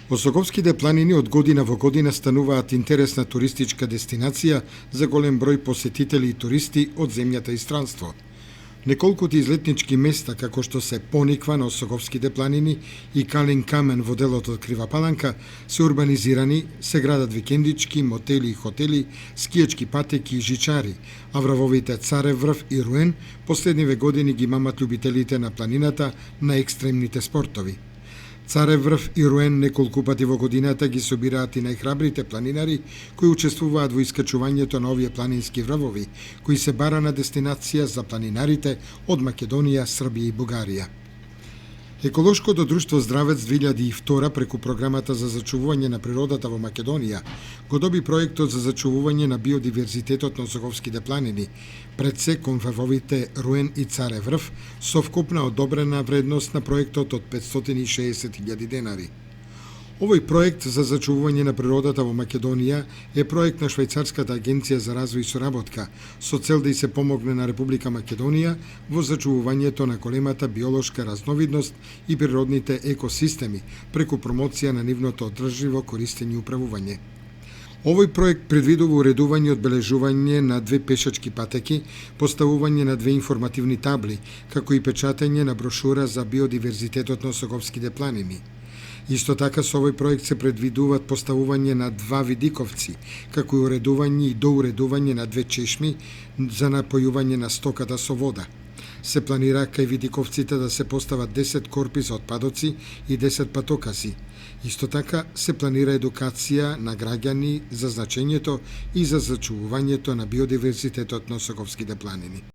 Осоговските планини од година во година стануваат интересна туристичка дестинација за голем број посетители и туристи од земјата и странство. Неколкути излетнички места, како што се Пониква на Осоговските планини и Калин камен во делот од Крива Паланка, се урбанизирани, се градат викендички, мотели и хотели, скијачки патеки и жичари, а врвовите Царев врв и Руен последниве години ги мамат љубителите на планината на екстремните спортови. Царев врв и Руен неколку пати во годината ги собираат и најхрабрите планинари кои учествуваат во искачувањето на овие планински врвови, кои се барана дестинација за планинарите од Македонија, Србија и Бугарија. Еколошкото друштво Здравец 2002 преку програмата за зачувување на природата во Македонија го доби проектот за зачувување на биодиверзитетот на Осоговските планини, пред се кон врвовите Руен и Царев врв, со вкупна одобрена вредност на проектот од 560.000 денари. Овој проект за зачувување на природата во Македонија е проект на Швајцарската агенција за развој и соработка, со цел да и се помогне на Република Македонија во зачувувањето на големата биолошка разновидност и природните екосистеми, преку промоција на нивното одржливо користење и управување. Овој проект предвидува уредување и одбележување на 2 пешачки патеки, поставување на 2 информативни табли, како и печатење на брошура за биодиверзитетот на Осоговските планини. Исто така со овој проект се предвидуваат поставување на 2 видиковци, како и уредување и доуредување на 2 чешми за напојување на стоката со вода. Се планира кај видиковците да се постават 10 корпи за отпадоци и 10 патокази. Исто така се планира едукација на граѓани за значењето и за зачувувањето на биодиверзитетот на Осоговските планини.